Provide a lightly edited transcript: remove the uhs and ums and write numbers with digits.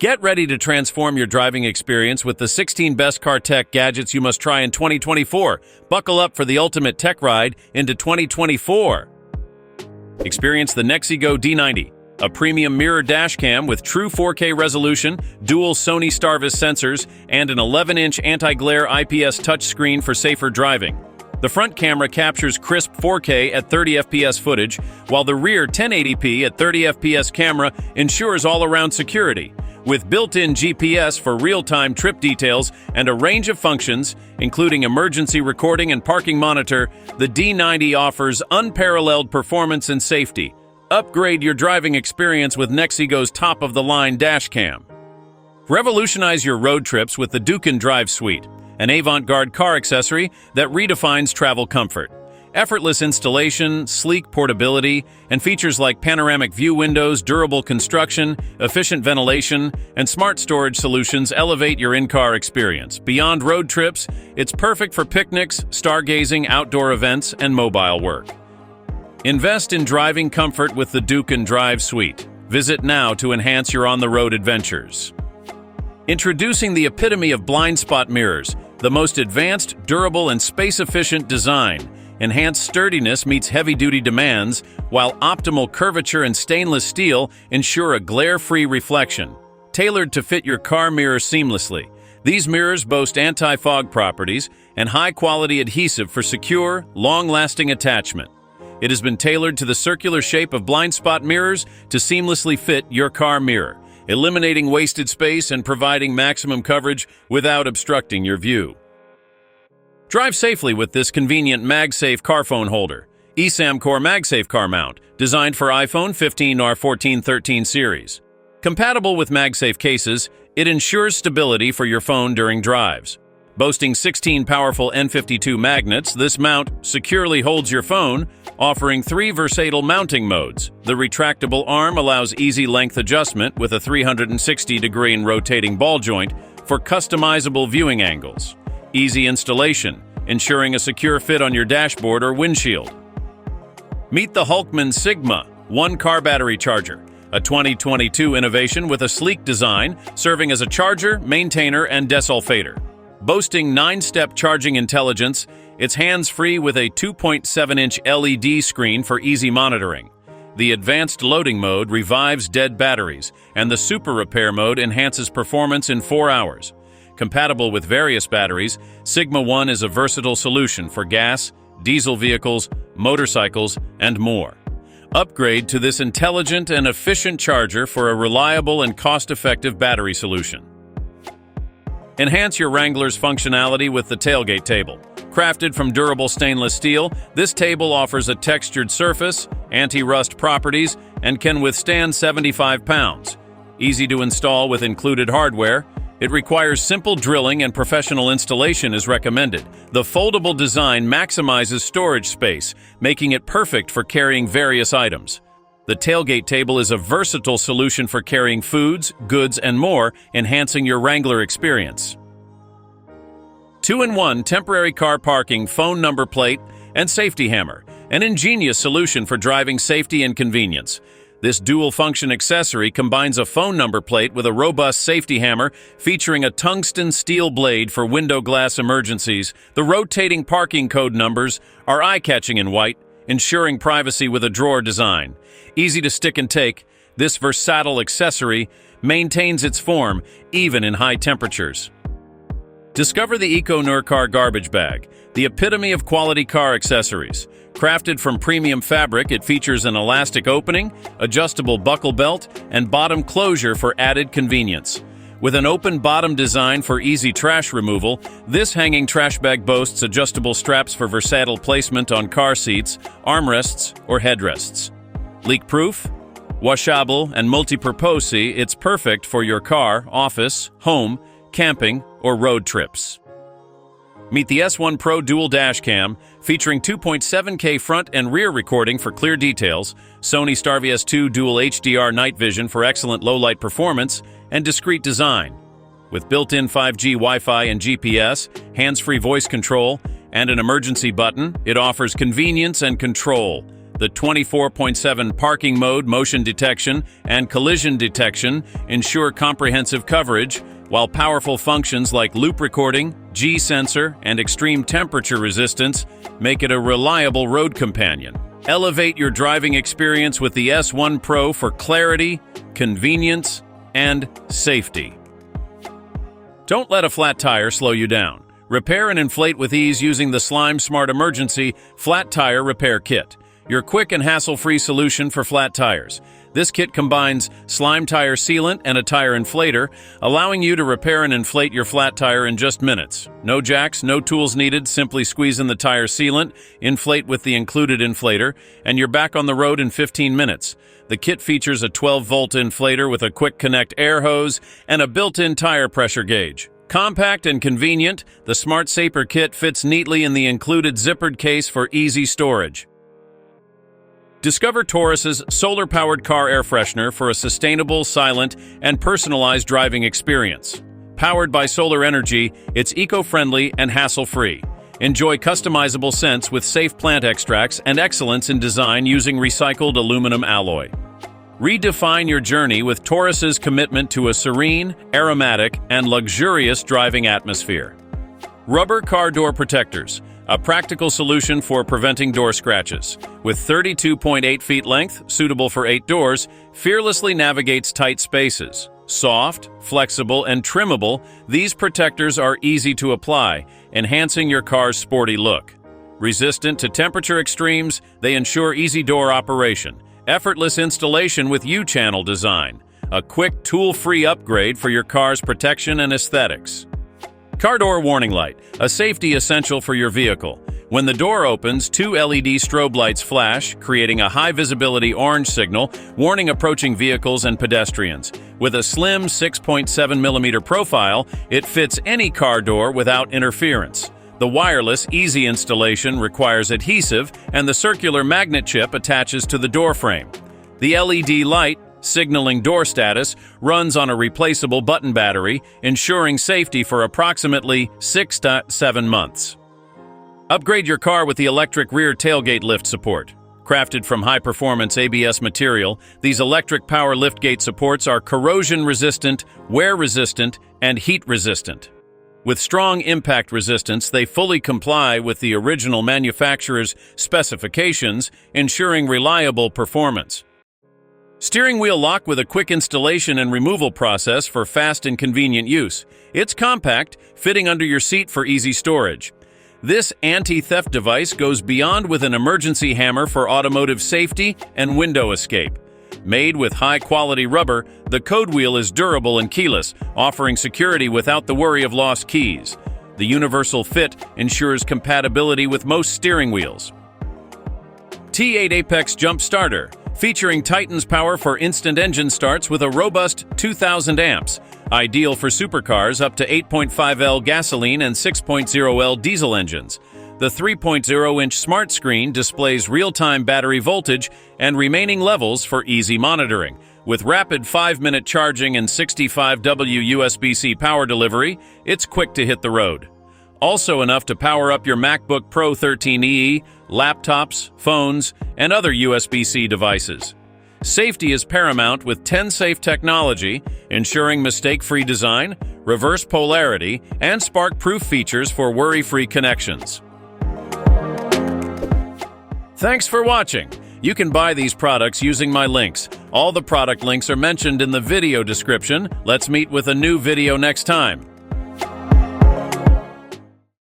Get ready to transform your driving experience with the 16 best car tech gadgets you must try in 2024. Buckle up for the ultimate tech ride into 2024. Experience the NexiGo D90, a premium mirror dashcam with true 4K resolution, dual Sony Starvis sensors, and an 11-inch anti-glare IPS touchscreen for safer driving. The front camera captures crisp 4K at 30 FPS footage, while the rear 1080p at 30 FPS camera ensures all-around security. With built-in GPS for real-time trip details and a range of functions, including emergency recording and parking monitor, the D90 offers unparalleled performance and safety. Upgrade your driving experience with NexiGo's top-of-the-line dashcam. Revolutionize your road trips with the THEDOOKAN Drive Suite, an avant-garde car accessory that redefines travel comfort. Effortless installation, sleek portability, and features like panoramic view windows, durable construction, efficient ventilation, and smart storage solutions elevate your in-car experience. Beyond road trips, it's perfect for picnics, stargazing, outdoor events, and mobile work. Invest in driving comfort with the THEDOOKAN Drive Suite. Visit now to enhance your on-the-road adventures. Introducing the epitome of blind spot mirrors, the most advanced, durable, and space-efficient design. Enhanced sturdiness meets heavy-duty demands, while optimal curvature and stainless steel ensure a glare-free reflection. Tailored to fit your car mirror seamlessly, these mirrors boast anti-fog properties and high-quality adhesive for secure, long-lasting attachment. It has been tailored to the circular shape of blind spot mirrors to seamlessly fit your car mirror, eliminating wasted space and providing maximum coverage without obstructing your view. Drive safely with this convenient Magsafe car phone holder, eSamcore Magsafe Car Mount, designed for iPhone 15 or 14-13 series. Compatible with Magsafe cases, it ensures stability for your phone during drives. Boasting 16 powerful N52 magnets, this mount securely holds your phone, offering 3 versatile mounting modes. The retractable arm allows easy length adjustment with a 360-degree rotating ball joint for customizable viewing angles. Easy installation, ensuring a secure fit on your dashboard or windshield. Meet the HULKMAN Sigma 1-car battery charger, a 2022 innovation with a sleek design, serving as a charger, maintainer, and desulfator. Boasting 9-step charging intelligence, it's hands-free with a 2.7-inch LED screen for easy monitoring. The advanced loading mode revives dead batteries, and the super repair mode enhances performance in 4 hours. Compatible with various batteries, Sigma 1 is a versatile solution for gas, diesel vehicles, motorcycles, and more. Upgrade to this intelligent and efficient charger for a reliable and cost-effective battery solution. Enhance your Wrangler's functionality with the tailgate table. Crafted from durable stainless steel, this table offers a textured surface, anti-rust properties, and can withstand 75 pounds. Easy to install with included hardware. It requires simple drilling and professional installation is recommended. The foldable design maximizes storage space, making it perfect for carrying various items. The tailgate table is a versatile solution for carrying foods, goods, and more, enhancing your Wrangler experience. 2-in-1 temporary car parking phone number plate and safety hammer, an ingenious solution for driving safety and convenience. This dual-function accessory combines a phone number plate with a robust safety hammer featuring a tungsten steel blade for window glass emergencies. The rotating parking code numbers are eye-catching in white, ensuring privacy with a drawer design. Easy to stick and take, this versatile accessory maintains its form even in high temperatures. Discover the EcoNour car garbage bag, the epitome of quality car accessories. Crafted from premium fabric, it features an elastic opening, adjustable buckle belt, and bottom closure for added convenience. With an open bottom design for easy trash removal, this hanging trash bag boasts adjustable straps for versatile placement on car seats, armrests, or headrests. Leak-proof, washable, and multi-purpose, it's perfect for your car, office, home, camping, or road trips. Meet the S1 Pro Dual Dash Cam, featuring 2.7K front and rear recording for clear details, Sony Starvis 2 Dual HDR night vision for excellent low-light performance, and discreet design. With built-in 5G Wi-Fi and GPS, hands-free voice control, and an emergency button, it offers convenience and control. The 24/7 parking mode, motion detection, and collision detection ensure comprehensive coverage, while powerful functions like loop recording, G-sensor, and extreme temperature resistance make it a reliable road companion. Elevate your driving experience with the S1 Pro for clarity, convenience, and safety. Don't let a flat tire slow you down. Repair and inflate with ease using the Slime Smart Emergency Flat Tire Repair Kit, your quick and hassle-free solution for flat tires. This kit combines slime tire sealant and a tire inflator, allowing you to repair and inflate your flat tire in just minutes. No jacks, no tools needed, simply squeeze in the tire sealant, inflate with the included inflator, and you're back on the road in 15 minutes. The kit features a 12-volt inflator with a quick connect air hose and a built-in tire pressure gauge. Compact and convenient, the Smart Saper kit fits neatly in the included zippered case for easy storage. Discover TORRAS's solar-powered car air freshener for a sustainable, silent, and personalized driving experience. Powered by solar energy, it's eco-friendly and hassle-free. Enjoy customizable scents with safe plant extracts and excellence in design using recycled aluminum alloy. Redefine your journey with TORRAS's commitment to a serene, aromatic, and luxurious driving atmosphere. Rubber car door protectors, a practical solution for preventing door scratches. With 32.8 feet length, suitable for 8 doors, fearlessly navigates tight spaces. Soft, flexible, and trimmable, these protectors are easy to apply, enhancing your car's sporty look. Resistant to temperature extremes, they ensure easy door operation. Effortless installation with U-channel design. A quick, tool-free upgrade for your car's protection and aesthetics. Car door warning light, a safety essential for your vehicle. When the door opens, 2 LED strobe lights flash, creating a high-visibility orange signal, warning approaching vehicles and pedestrians. With a slim 6.7mm profile, it fits any car door without interference. The wireless, easy installation requires adhesive, and the circular magnet chip attaches to the door frame. The LED light, signaling door status, runs on a replaceable button battery, ensuring safety for approximately 6 to 7 months. Upgrade your car with the electric rear tailgate lift support. Crafted from high-performance ABS material, these electric power liftgate supports are corrosion-resistant, wear-resistant, and heat-resistant. With strong impact resistance, they fully comply with the original manufacturer's specifications, ensuring reliable performance. Steering wheel lock with a quick installation and removal process for fast and convenient use. It's compact, fitting under your seat for easy storage. This anti-theft device goes beyond with an emergency hammer for automotive safety and window escape. Made with high-quality rubber, the code wheel is durable and keyless, offering security without the worry of lost keys. The universal fit ensures compatibility with most steering wheels. T8 Apex Jump Starter, featuring Titan's power for instant engine starts with a robust 2,000 amps, ideal for supercars up to 8.5L gasoline and 6.0L diesel engines. The 3.0-inch smart screen displays real-time battery voltage and remaining levels for easy monitoring. With rapid 5-minute charging and 65W USB-C power delivery, it's quick to hit the road. Also enough to power up your MacBook Pro 13e, laptops, phones, and other USB-C devices. Safety is paramount with 10-safe technology, ensuring mistake-free design, reverse polarity, and spark-proof features for worry-free connections. Thanks for watching. You can buy these products using my links. All the product links are mentioned in the video description. Let's meet with a new video next time.